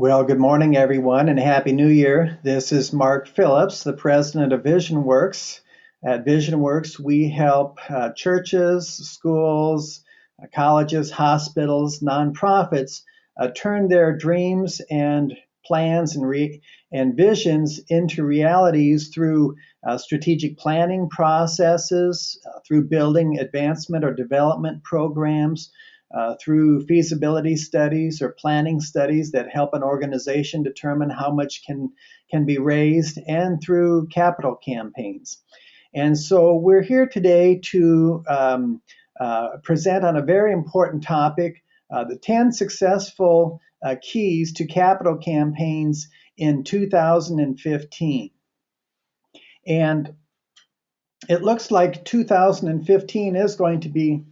Well, good morning, everyone, and Happy New Year. This is Mark Phillips, the president of VisionWorks. At VisionWorks, we help churches, schools, colleges, hospitals, nonprofits turn their dreams and plans and visions into realities through strategic planning processes, through building advancement or development programs, through feasibility studies or planning studies that help an organization determine how much can be raised, and through capital campaigns. And so we're here today to present on a very important topic, the 10 successful keys to capital campaigns in 2015. And it looks like 2015 is going to be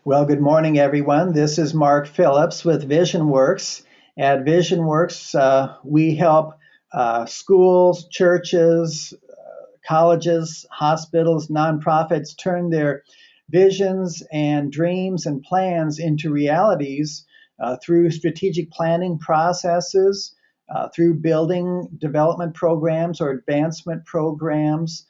Well, good morning, everyone. This is Mark Phillips with VisionWorks. At VisionWorks, we help schools, churches, colleges, hospitals, nonprofits turn their visions and dreams and plans into realities through strategic planning processes, through building development programs or advancement programs,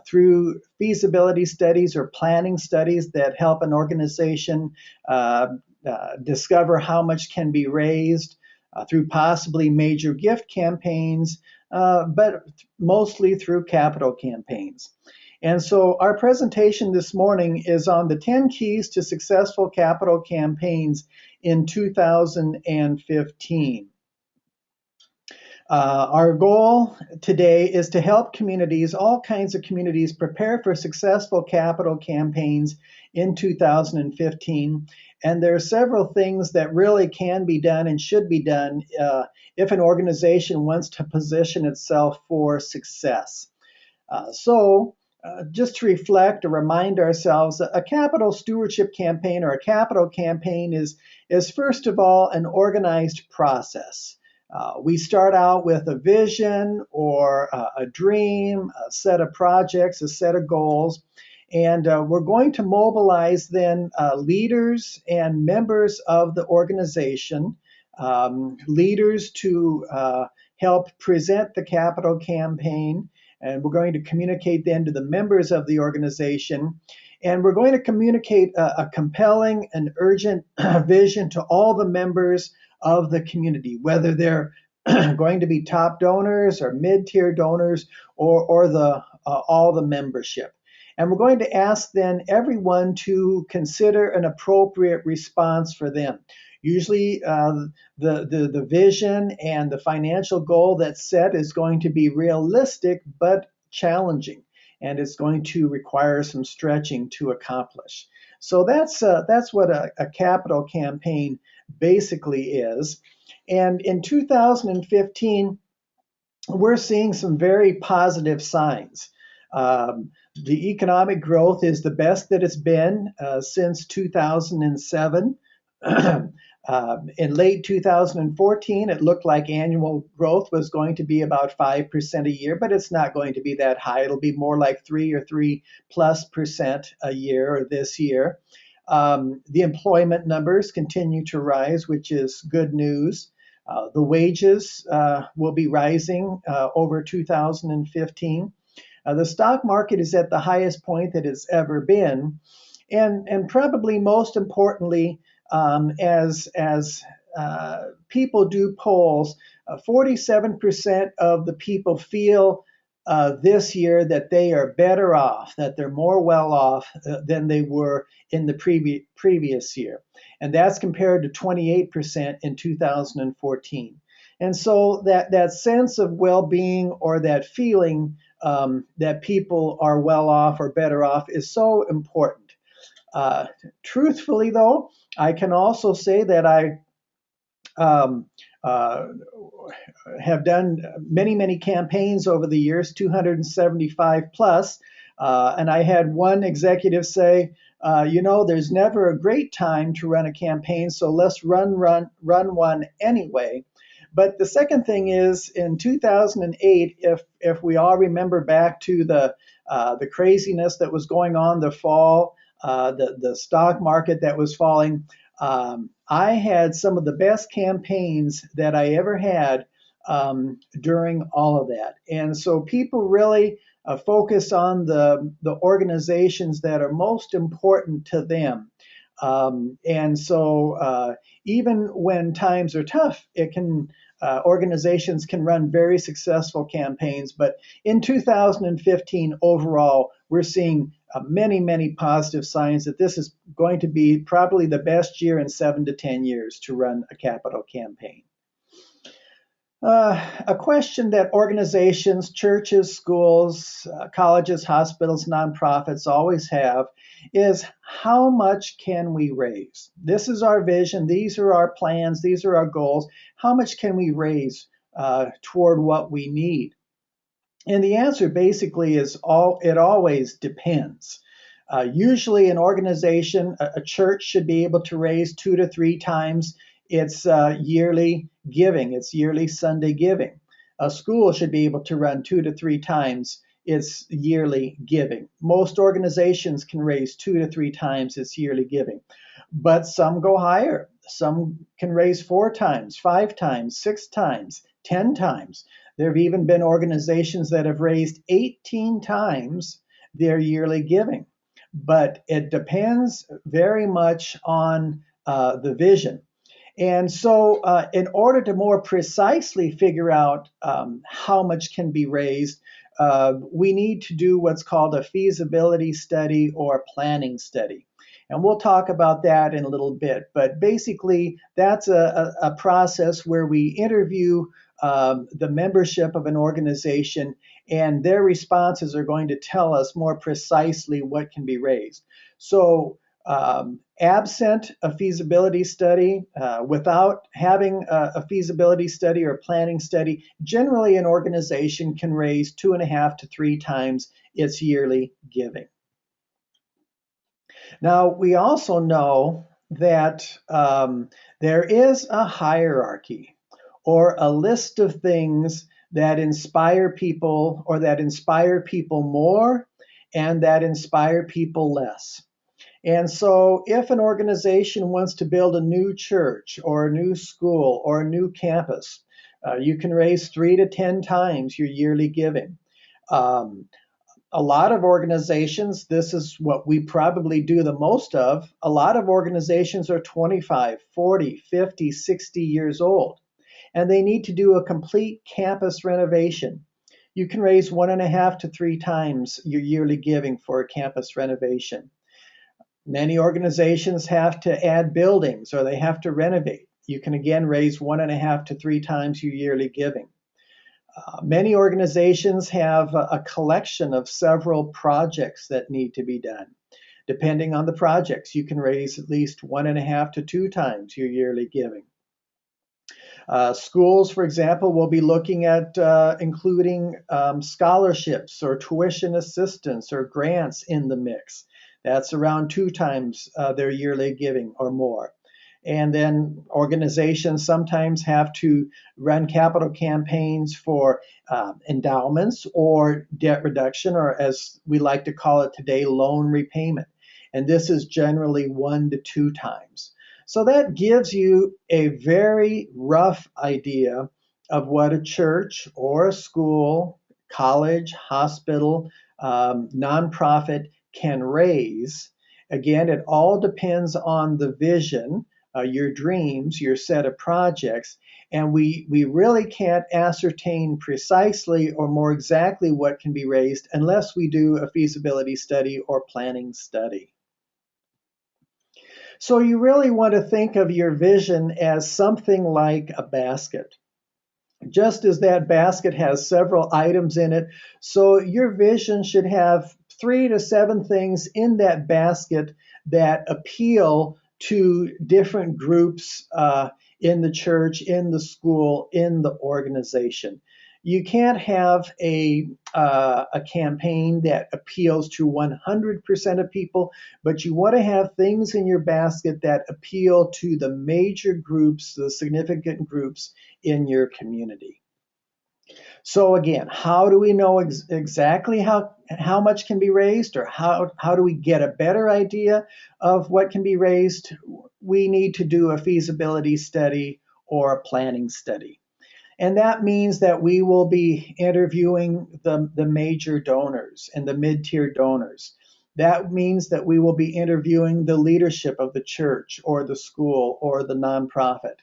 through feasibility studies or planning studies that help an organization discover how much can be raised, through possibly major gift campaigns, but mostly through capital campaigns. And so our presentation this morning is on the 10 keys to successful capital campaigns in 2015. Our goal today is to help communities, all kinds of communities, prepare for successful capital campaigns in 2015. And there are several things that really can be done and should be done if an organization wants to position itself for success. Just to reflect or remind ourselves, a capital stewardship campaign or a capital campaign is first of all an organized process. We start out with a vision or a dream, a set of projects, a set of goals, and we're going to mobilize then leaders and members of the organization, leaders to help present the capital campaign, and we're going to communicate then to the members of the organization, and we're going to communicate a compelling and urgent vision to all the members of the community, whether they're going to be top donors or mid-tier donors or all the membership. And we're going to ask then everyone to consider an appropriate response for them. Usually the vision and the financial goal that's set is going to be realistic but challenging, and it's going to require some stretching to accomplish. So that's what a capital campaign basically is. And in 2015, we're seeing some very positive signs. The economic growth is the best that it's been since 2007. In late 2014, it looked like annual growth was going to be about 5% a year, but it's not going to be that high. It'll be more like 3 or 3+% a year or this year. The employment numbers continue to rise, which is good news. The wages will be rising over 2015. The stock market is at the highest point that it's ever been. And probably most importantly, as people do polls, 47% of the people feel this year that they are better off, that they're more well off than they were in the previous year. And that's compared to 28% in 2014. And so that sense of well-being or that feeling that people are well off or better off is so important. Truthfully, though, I can also say that I have done many campaigns over the years, 275 plus. And I had one executive say, there's never a great time to run a campaign, so let's run one anyway. But the second thing is, in 2008, if we all remember back to the craziness that was going on, the fall, the stock market that was falling, I had some of the best campaigns that I ever had during all of that. And so people really focus on the organizations that are most important to them. And so even when times are tough, organizations can run very successful campaigns. But in 2015, overall, we're seeing many, many positive signs that this is going to be probably the best year in 7 to 10 years to run a capital campaign. A question that organizations, churches, schools, colleges, hospitals, nonprofits always have is, how much can we raise? This is our vision. These are our plans. These are our goals. How much can we raise toward what we need? And the answer basically is it always depends. Usually, an organization, a church should be able to raise 2 to 3 times its yearly giving, its yearly Sunday giving. A school should be able to run 2 to 3 times its yearly giving. Most organizations can raise 2 to 3 times its yearly giving, but some go higher. Some can raise 4 times, 5 times, 6 times, 10 times. There have even been organizations that have raised 18 times their yearly giving. But it depends very much on the vision. And so, in order to more precisely figure out how much can be raised, we need to do what's called a feasibility study or planning study. And we'll talk about that in a little bit. But basically, that's a process where we interview the membership of an organization, and their responses are going to tell us more precisely what can be raised. So, absent a feasibility study, without having a feasibility study or planning study, generally an organization can raise 2.5 to 3 times its yearly giving. Now, we also know that there is a hierarchy or a list of things that inspire people, or that inspire people more and that inspire people less. And so, if an organization wants to build a new church or a new school or a new campus, you can raise 3 to 10 times your yearly giving. A lot of organizations, this is what we probably do the most of, a lot of organizations are 25, 40, 50, 60 years old, and they need to do a complete campus renovation. You can raise 1.5 to 3 times your yearly giving for a campus renovation. Many organizations have to add buildings or they have to renovate. You can again raise 1.5 to 3 times your yearly giving. Many organizations have a collection of several projects that need to be done. Depending on the projects, you can raise at least 1.5 to 2 times your yearly giving. Schools, for example, will be looking at including scholarships or tuition assistance or grants in the mix. That's around 2 times their yearly giving or more. And then organizations sometimes have to run capital campaigns for endowments or debt reduction, or as we like to call it today, loan repayment. And this is generally 1 to 2 times. So that gives you a very rough idea of what a church or a school, college, hospital, nonprofit can raise. Again, it all depends on the vision, your dreams, your set of projects, and we really can't ascertain precisely or more exactly what can be raised unless we do a feasibility study or planning study. So you really want to think of your vision as something like a basket. Just as that basket has several items in it, so your vision should have 3 to 7 things in that basket that appeal to different groups in the church, in the school, in the organization. You can't have a campaign that appeals to 100% of people, but you want to have things in your basket that appeal to the major groups, the significant groups in your community. So again, how do we know exactly how much can be raised, or how do we get a better idea of what can be raised? We need to do a feasibility study or a planning study. And that means that we will be interviewing the major donors and the mid-tier donors. That means that we will be interviewing the leadership of the church or the school or the nonprofit.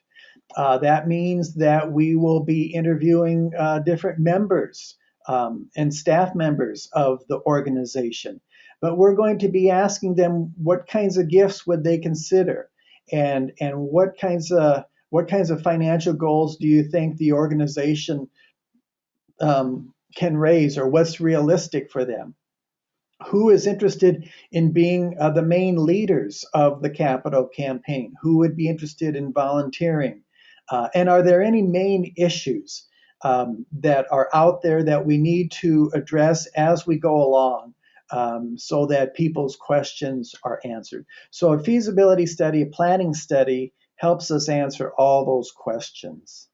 That means that we will be interviewing different members and staff members of the organization. But we're going to be asking them what kinds of gifts would they consider, and what kinds of financial goals do you think the organization can raise, or what's realistic for them? Who is interested in being the main leaders of the capital campaign? Who would be interested in volunteering? And are there any main issues that are out there that we need to address as we go along, so that people's questions are answered? So a feasibility study, a planning study, helps us answer all those questions.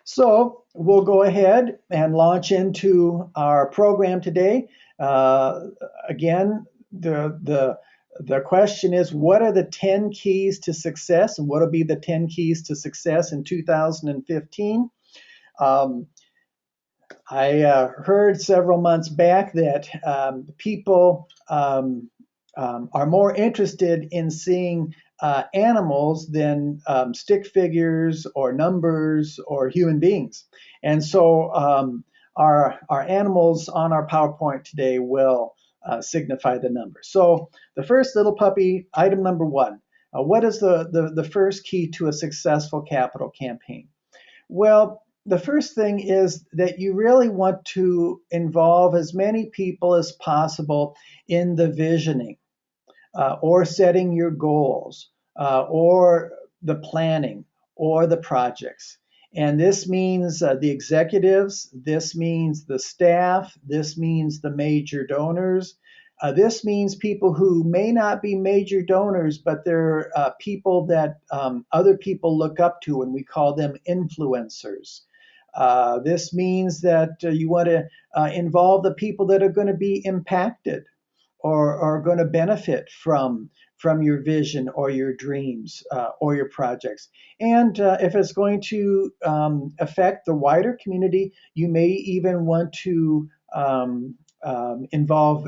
So we'll go ahead and launch into our program today. Again, the question is, what are the 10 keys to success, and what will be the 10 keys to success in 2015? I heard several months back that people are more interested in seeing animals than stick figures or numbers or human beings. And so our animals on our PowerPoint today will signify the numbers. So the first little puppy, item number 1. What is the first key to a successful capital campaign? Well, the first thing is that you really want to involve as many people as possible in the visioning, or setting your goals, or the planning, or the projects. And this means the executives, this means the staff, this means the major donors. This means people who may not be major donors, but they're people that other people look up to, and we call them influencers. This means that you want to involve the people that are going to be impacted, or are going to benefit from your vision or your dreams, or your projects. And if it's going to affect the wider community, you may even want to involve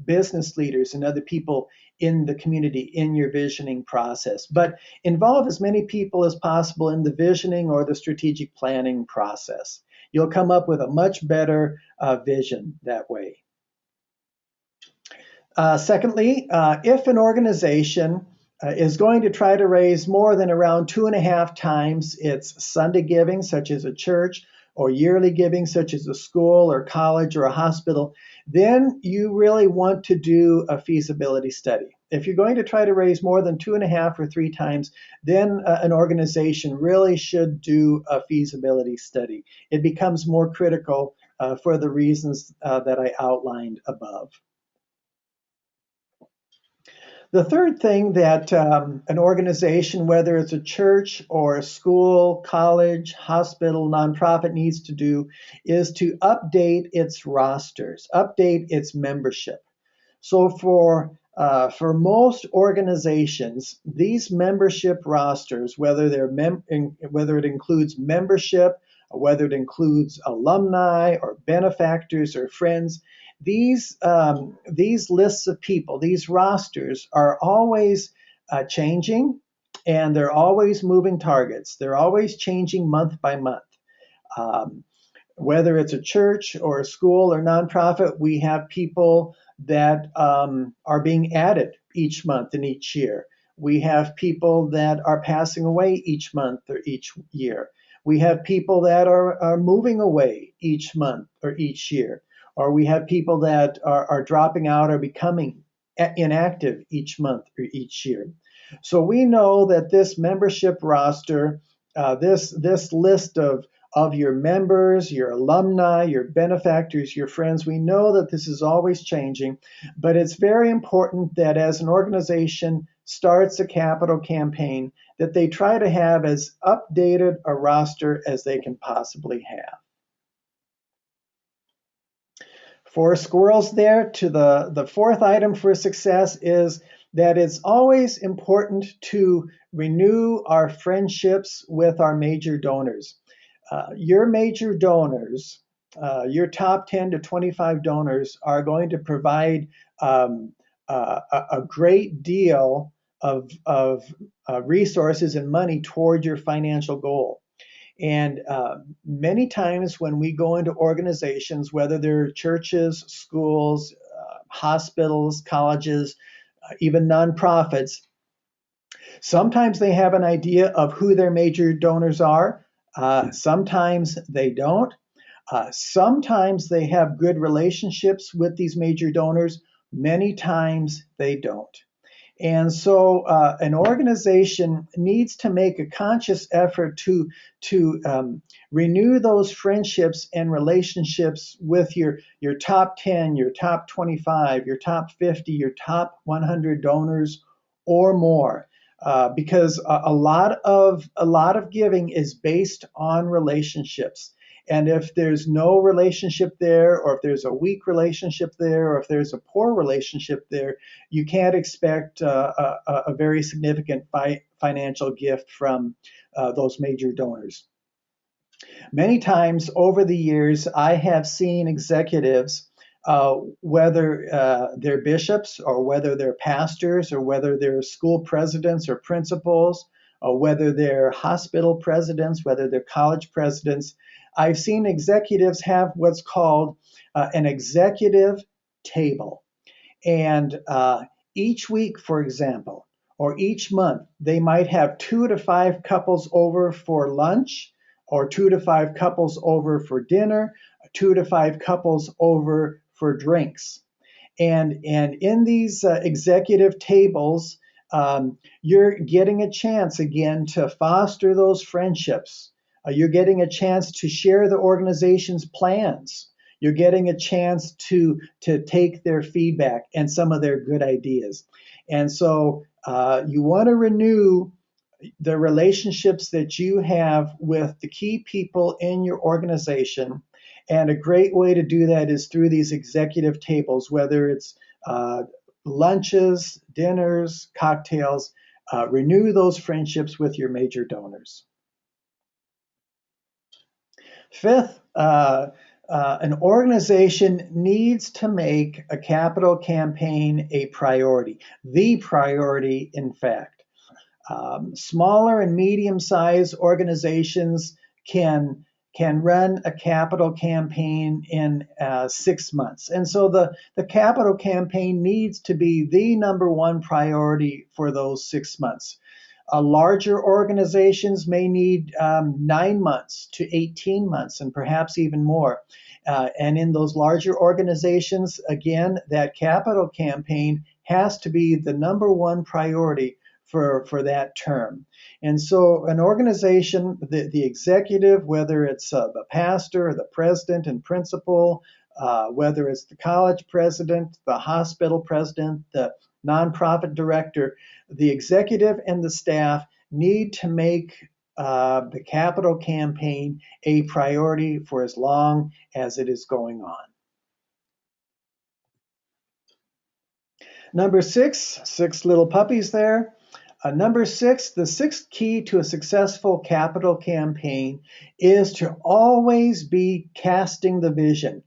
business leaders and other people in the community in your visioning process. But involve as many people as possible in the visioning or the strategic planning process. You'll come up with a much better vision that way. Secondly, if an organization is going to try to raise more than around 2.5 times its Sunday giving, such as a church, or yearly giving, such as a school or college or a hospital, then you really want to do a feasibility study. If you're going to try to raise more than 2.5 or 3 times, then an organization really should do a feasibility study. It becomes more critical for the reasons that I outlined above. The third thing that an organization, whether it's a church or a school, college, hospital, nonprofit, needs to do is to update its rosters, update its membership. So for most organizations, these membership rosters, whether it includes membership, whether it includes alumni or benefactors or friends, these lists of people, these rosters, are always changing, and they're always moving targets. They're always changing month by month. Um, Whether it's a church or a school or nonprofit, we have people that are being added each month and each year. We have people that are passing away each month or each year. We have people that are moving away each month or each year. Or we have people that are dropping out or becoming inactive each month or each year. So we know that this membership roster, this list of your members, your alumni, your benefactors, your friends. We know that this is always changing, but it's very important that as an organization starts a capital campaign, that they try to have as updated a roster as they can possibly have. 4 squirrels there. To the fourth item for success is that it's always important to renew our friendships with our major donors. Your major donors, your top 10 to 25 donors, are going to provide a great deal of resources and money toward your financial goal. And many times when we go into organizations, whether they're churches, schools, hospitals, colleges, even nonprofits, sometimes they have an idea of who their major donors are. Sometimes they don't. Sometimes they have good relationships with these major donors. Many times they don't. And so an organization needs to make a conscious effort to renew those friendships and relationships with your top 10, your top 25, your top 50, your top 100 donors or more. Because a lot of giving is based on relationships. And if there's no relationship there, or if there's a weak relationship there, or if there's a poor relationship there, you can't expect a very significant financial gift from those major donors. Many times over the years, I have seen executives, whether they're bishops or whether they're pastors or whether they're school presidents or principals, or whether they're hospital presidents, whether they're college presidents, I've seen executives have what's called an executive table. And each week, for example, or each month, they might have 2 to 5 couples over for lunch, or 2 to 5 couples over for dinner, 2 to 5 couples over for drinks. And in these executive tables, you're getting a chance again to foster those friendships. You're getting a chance to share the organization's plans. You're getting a chance to take their feedback and some of their good ideas. And so you want to renew the relationships that you have with the key people in your organization. And a great way to do that is through these executive tables, whether it's lunches, dinners, cocktails. Renew those friendships with your major donors. Fifth, an organization needs to make a capital campaign a priority, the priority, in fact. Smaller and medium-sized organizations can run a capital campaign in 6 months. And so the capital campaign needs to be the number one priority for those 6 months. Larger organizations may need 9 months to 18 months and perhaps even more. And in those larger organizations, again, that capital campaign has to be the number one priority for that term. And so an organization, the executive, whether it's the pastor, the president and principal, whether it's the college president, the hospital president, the nonprofit director, the executive and the staff need to make the capital campaign a priority for as long as it is going on. Number 6 little puppies there. Number 6, the sixth key to a successful capital campaign is to always be casting the vision.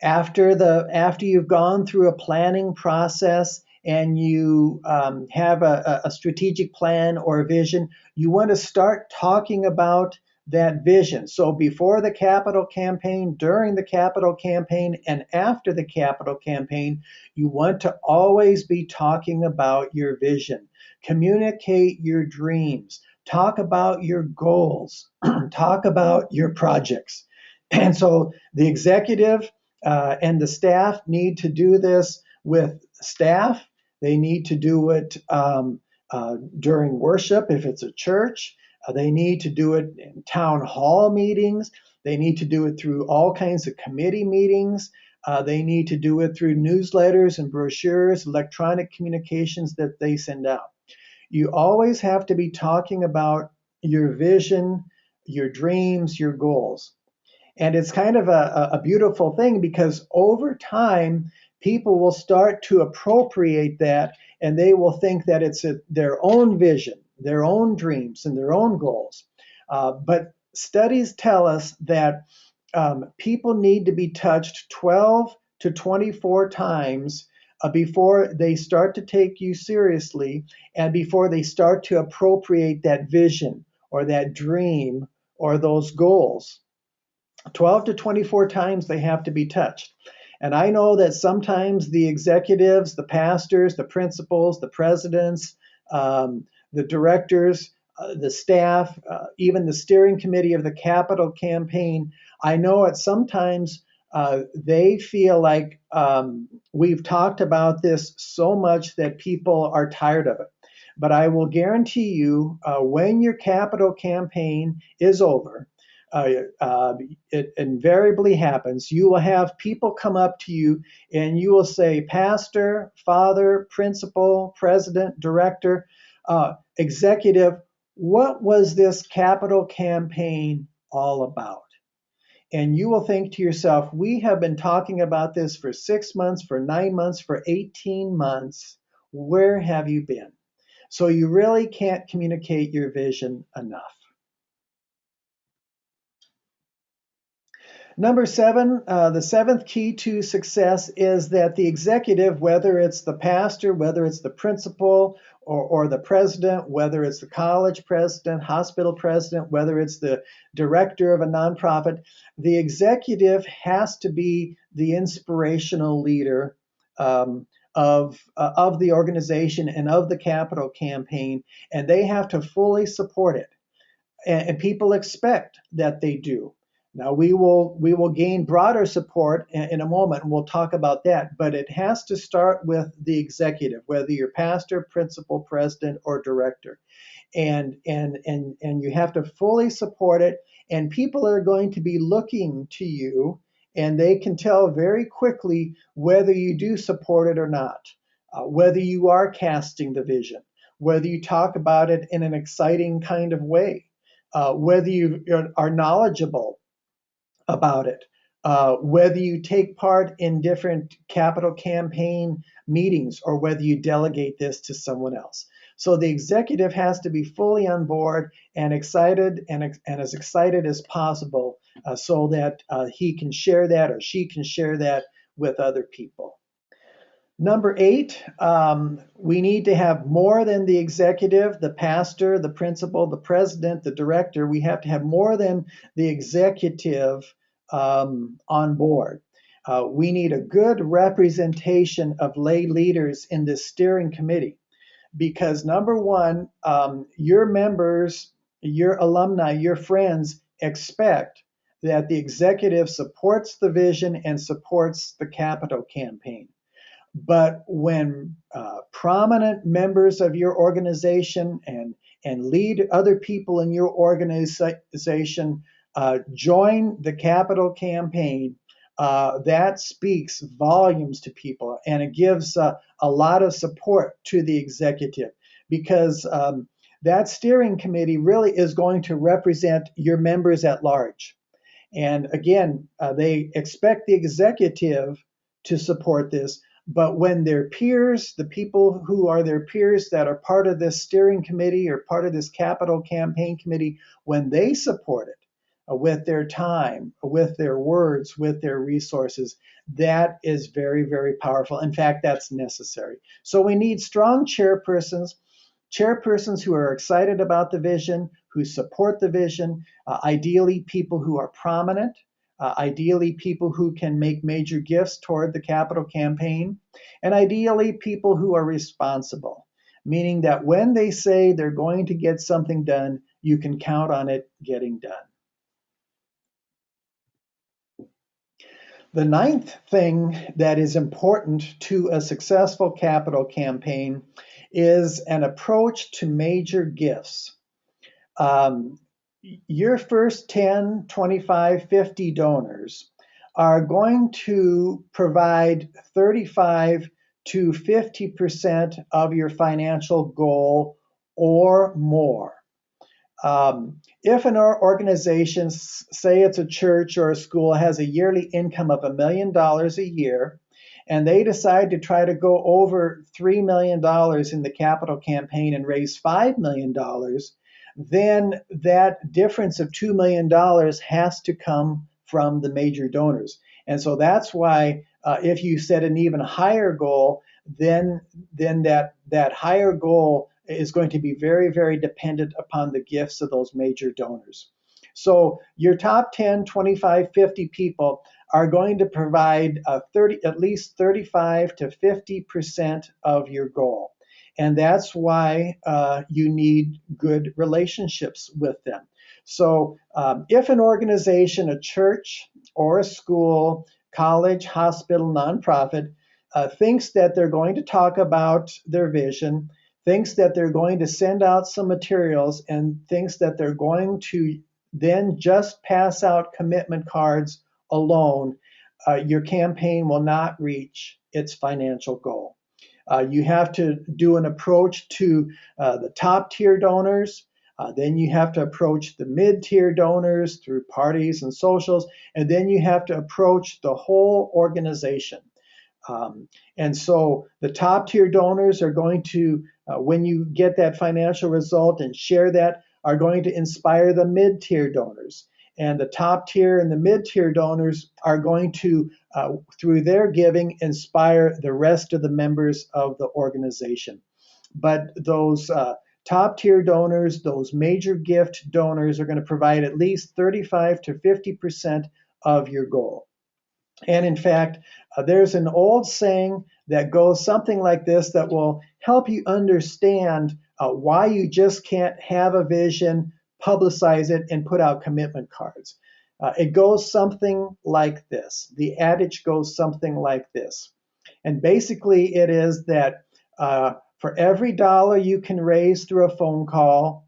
After you've gone through a planning process and you have a strategic plan or a vision, you want to start talking about that vision. So before the capital campaign, during the capital campaign, and after the capital campaign, you want to always be talking about your vision. Communicate your dreams. Talk about your goals. Talk about your projects. And so the executive and the staff need to do this with staff. They need to do it during worship if it's a church. They need to do it in town hall meetings. They need to do it through all kinds of committee meetings. They need to do it through newsletters and brochures, electronic communications that they send out. You always have to be talking about your vision, your dreams, your goals. And it's kind of a beautiful thing because over time, people will start to appropriate that and they will think that it's their own vision, their own dreams, and their own goals. But studies tell us that people need to be touched 12 to 24 times before they start to take you seriously and before they start to appropriate that vision or that dream or those goals. 12 to 24 times they have to be touched. And I know that sometimes the executives, the pastors, the principals, the presidents, the directors, the staff, even the steering committee of the capital campaign, I know at sometimes they feel like we've talked about this so much that people are tired of it. But I will guarantee you, when your capital campaign is over, uh, it invariably happens. You will have people come up to you and you will say, Pastor, Father, Principal, President, Director, Executive, what was this capital campaign all about? And you will think to yourself, we have been talking about this for 6 months, for 9 months, for 18 months. Where have you been? So you really can't communicate your vision enough. Number seven, the seventh key to success is that the executive, whether it's the pastor, whether it's the principal, or the president, whether it's the college president, hospital president, whether it's the director of a nonprofit, the executive has to be the inspirational leader of the organization and of the capital campaign, and they have to fully support it. And people expect that they do. Now we will gain broader support in a moment, and we'll talk about that. But it has to start with the executive, whether you're pastor, principal, president, or director, and you have to fully support it. And people are going to be looking to you, and they can tell very quickly whether you do support it or not, whether you are casting the vision, whether you talk about it in an exciting kind of way, whether you are knowledgeable about it, whether you take part in different capital campaign meetings, or whether you delegate this to someone else. So the executive has to be fully on board and excited, and as excited as possible, so that he can share that or she can share that with other people. Number eight, we need to have more than the executive, the pastor, the principal, the president, the director. We have to have more than the executive on board. We need a good representation of lay leaders in this steering committee because, number one, your members, your alumni, your friends expect that the executive supports the vision and supports the capital campaign. But when prominent members of your organization and lead other people in your organization join the capital campaign, that speaks volumes to people, and it gives a lot of support to the executive because that steering committee really is going to represent your members at large. And again, they expect the executive to support this. But when their peers, the people who are their peers that are part of this steering committee or part of this capital campaign committee, when they support it with their time, with their words, with their resources, that is very, very powerful. In fact, that's necessary. So we need strong chairpersons who are excited about the vision, who support the vision, ideally people who are prominent, ideally people who can make major gifts toward the capital campaign, and ideally people who are responsible, meaning that when they say they're going to get something done, you can count on it getting done. The ninth thing that is important to a successful capital campaign is an approach to major gifts. um, your first 10, 25, 50 donors are going to provide 35 to 50% of your financial goal or more. If an organization, say it's a church or a school, has a yearly income of $1 million a year, and they decide to try to go over $3 million in the capital campaign and raise $5 million, then that difference of $2 million has to come from the major donors. And so that's why if you set an even higher goal, then that higher goal is going to be very, very dependent upon the gifts of those major donors. So your top 10, 25, 50 people are going to provide at least 35 to 50% of your goal. And that's why you need good relationships with them. So if an organization, a church or a school, college, hospital, nonprofit, thinks that they're going to talk about their vision, thinks that they're going to send out some materials, and thinks that they're going to then just pass out commitment cards alone, your campaign will not reach its financial goal. You have to do an approach to the top tier donors. Then you have to approach the mid tier donors through parties and socials. And then you have to approach the whole organization. And so the top tier donors are going to, when you get that financial result and share that, are going to inspire the mid tier donors. And the top tier and the mid tier donors are going to, through their giving, inspire the rest of the members of the organization. But those top tier donors, those major gift donors, are going to provide at least 35 to 50% of your goal. And in fact, there's an old saying that goes something like this that will help you understand why you just can't have a vision, publicize it, and put out commitment cards. It goes something like this. The adage goes something like this. And basically, it is that for every dollar you can raise through a phone call,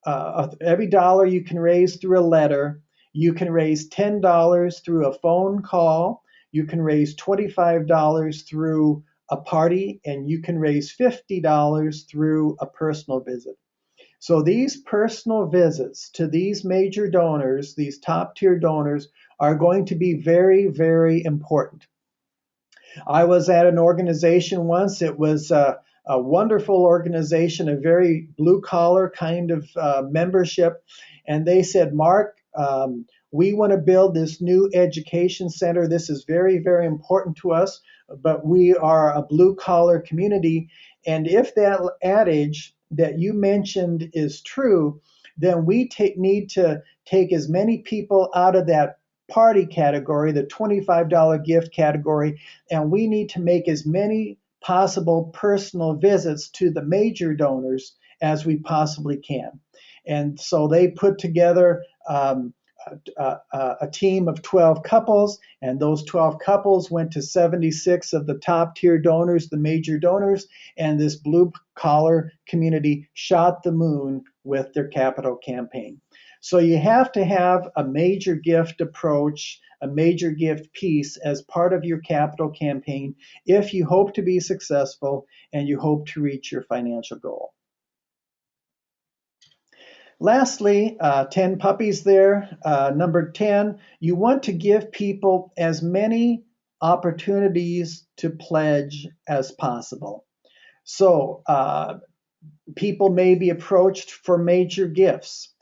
every dollar you can raise through a letter, you can raise $10 through a phone call, you can raise $25 through a party, and you can raise $50 through a personal visit. So these personal visits to these major donors, these top tier donors, are going to be very, very important. I was at an organization once. It was a wonderful organization, a very blue collar kind of membership. And they said, Mark, we want to build this new education center. This is very, very important to us, but we are a blue collar community. And if that adage that you mentioned is true, then we need to take as many people out of that party category, the $25 gift category, and we need to make as many possible personal visits to the major donors as we possibly can. And so they put together a team of 12 couples, and those 12 couples went to 76 of the top tier donors, the major donors, and this blue collar community shot the moon with their capital campaign. So you have to have a major gift approach, a major gift piece as part of your capital campaign if you hope to be successful and you hope to reach your financial goal. Lastly, 10 puppies there. Number 10, you want to give people as many opportunities to pledge as possible. So people may be approached for major gifts.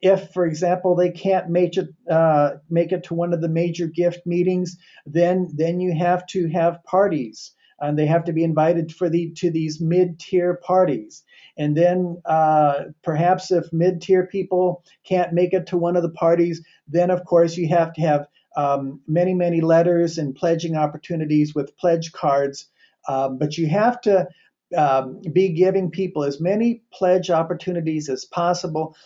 If, for example, they can't make it to one of the major gift meetings, then you have to have parties, and they have to be invited to these mid-tier parties. And then perhaps if mid-tier people can't make it to one of the parties, then of course you have to have many, many letters and pledging opportunities with pledge cards. But you have to be giving people as many pledge opportunities as possible.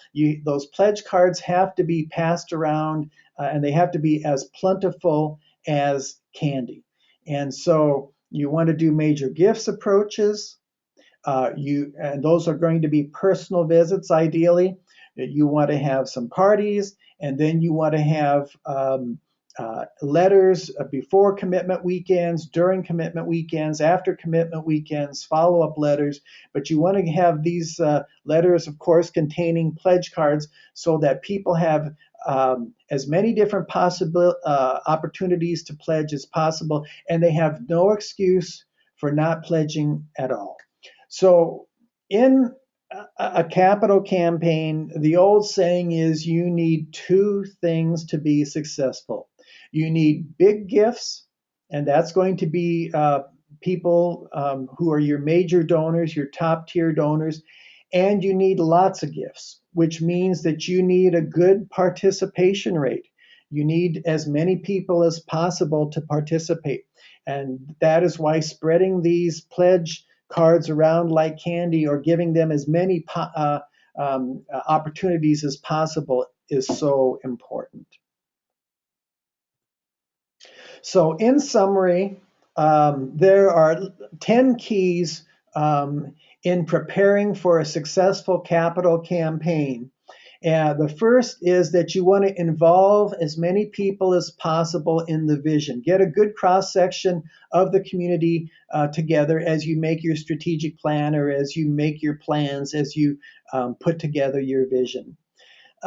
Those pledge cards have to be passed around, and they have to be as plentiful as candy. And so you want to do major gifts approaches. And those are going to be personal visits, ideally. You want to have some parties, and then you want to have letters before commitment weekends, during commitment weekends, after commitment weekends, follow-up letters. But you want to have these letters, of course, containing pledge cards so that people have as many different possible opportunities to pledge as possible, and they have no excuse for not pledging at all. So in a capital campaign, the old saying is you need two things to be successful. You need big gifts, and that's going to be people who are your major donors, your top tier donors, and you need lots of gifts, which means that you need a good participation rate. You need as many people as possible to participate. And that is why spreading these pledge cards around like candy or giving them as many opportunities as possible is so important. So, in summary, there are 10 keys in preparing for a successful capital campaign. The first is that you want to involve as many people as possible in the vision. Get a good cross section of the community together as you make your strategic plan or as you make your plans, as you put together your vision.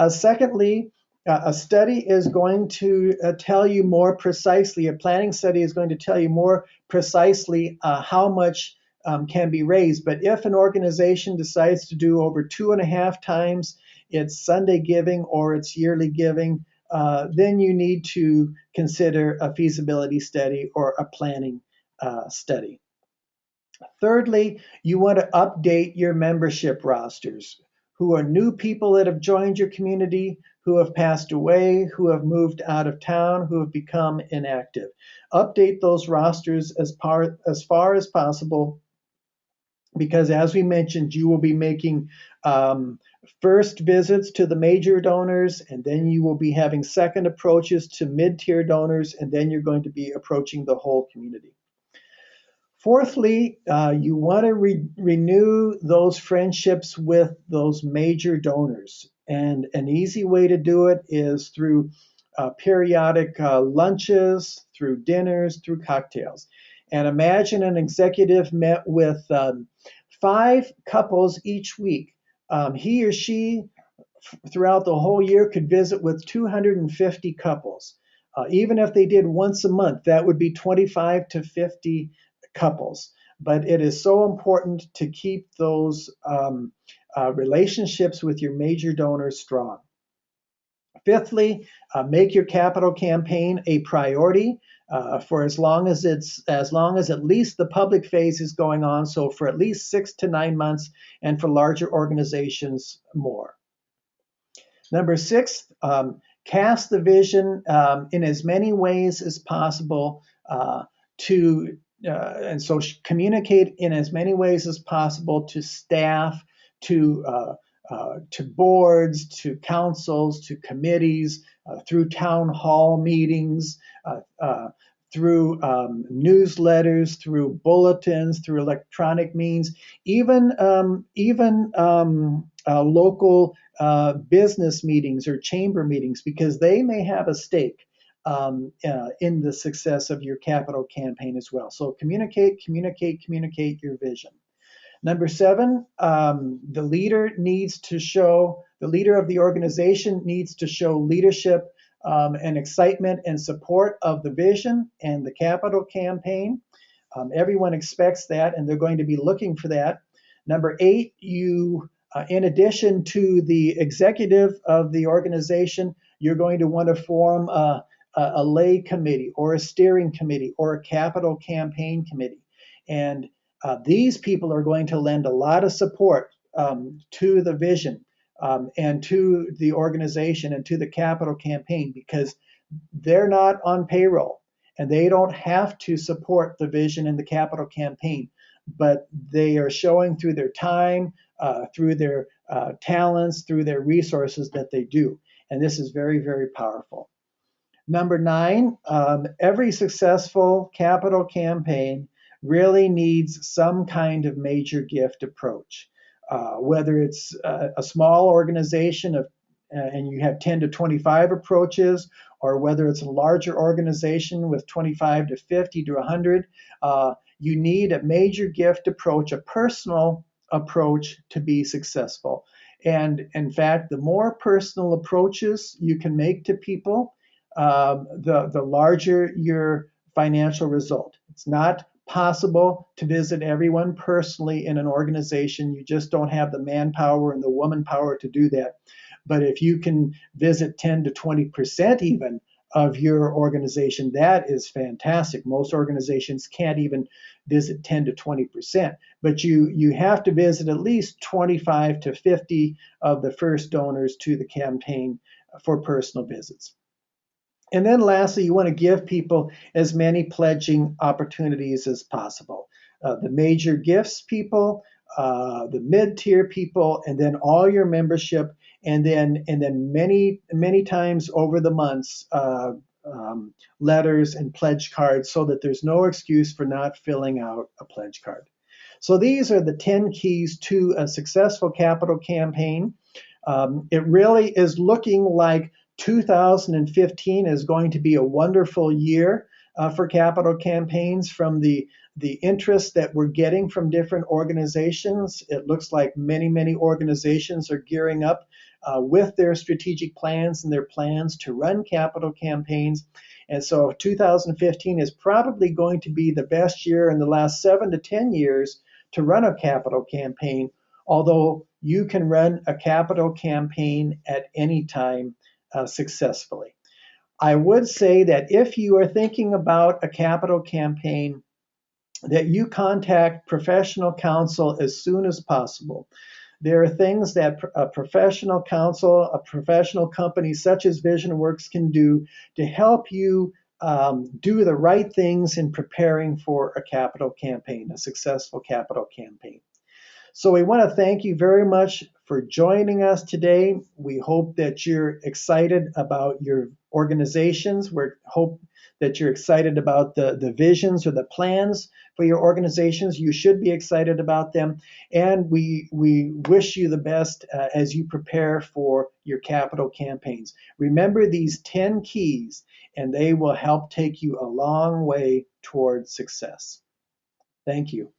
Secondly, a study is going to tell you more precisely, a planning study is going to tell you more precisely how much can be raised. But if an organization decides to do over 2.5 times its Sunday giving or its yearly giving, then you need to consider a feasibility study or a planning study. Thirdly, you want to update your membership rosters. Who are new people that have joined your community, who have passed away, who have moved out of town, who have become inactive. Update those rosters as far as possible, because as we mentioned, you will be making first visits to the major donors, and then you will be having second approaches to mid-tier donors, and then you're going to be approaching the whole community. Fourthly, you want to renew those friendships with those major donors. And an easy way to do it is through periodic lunches, through dinners, through cocktails. And imagine an executive met with 5 couples each week. He or she, throughout the whole year, could visit with 250 couples. Even if they did once a month, that would be 25 to 50 couples. But it is so important to keep those relationships with your major donors strong. Fifthly, make your capital campaign a priority for as long as at least the public phase is going on. So for at least 6 to 9 months, and for larger organizations, more. Number 6, cast the vision in as many ways as possible and so communicate in as many ways as possible to staff, to boards, to councils, to committees, through town hall meetings, through newsletters, through bulletins, through electronic means, even local business meetings or chamber meetings, because they may have a stake in the success of your capital campaign as well. So communicate your vision. Number 7, the leader of the organization needs to show leadership and excitement and support of the vision and the capital campaign. Everyone expects that, and they're going to be looking for that. Number 8, you, in addition to the executive of the organization, you're going to want to form a lay committee or a steering committee or a capital campaign committee. And these people are going to lend a lot of support to the vision and to the organization and to the capital campaign, because they're not on payroll and they don't have to support the vision and the capital campaign, but they are showing through their time, through their talents, through their resources that they do. And this is very, very powerful. Number 9, every successful capital campaign really needs some kind of major gift approach. whether it's a small organization and you have 10 to 25 approaches, or whether it's a larger organization with 25 to 50 to 100, you need a major gift approach, a personal approach to be successful. And in fact, the more personal approaches you can make to people, the larger your financial result. It's not possible to visit everyone personally in an organization. You just don't have the manpower and the woman power to do that. But if you can visit 10 to 20% even of your organization, that is fantastic. Most organizations can't even visit 10 to 20%, but you have to visit at least 25 to 50 of the first donors to the campaign for personal visits. And then lastly, you want to give people as many pledging opportunities as possible. The major gifts people, the mid-tier people, and then all your membership, and then many times over the months, letters and pledge cards, so that there's no excuse for not filling out a pledge card. So these are the 10 keys to a successful capital campaign. It really is looking like 2015 is going to be a wonderful year for capital campaigns. From the interest that we're getting from different organizations, it looks like many organizations are gearing up with their strategic plans and their plans to run capital campaigns. And so 2015 is probably going to be the best year in the last 7 to 10 years to run a capital campaign, although you can run a capital campaign at any time successfully. I would say that if you are thinking about a capital campaign, that you contact professional counsel as soon as possible. There are things that a professional counsel, a professional company such as VisionWorks can do to help you do the right things in preparing for a capital campaign, a successful capital campaign. So we want to thank you very much for joining us today. We hope that you're excited about your organizations. We hope that you're excited about the visions or the plans for your organizations. You should be excited about them. And we wish you the best as you prepare for your capital campaigns. Remember these 10 keys, and they will help take you a long way towards success. Thank you.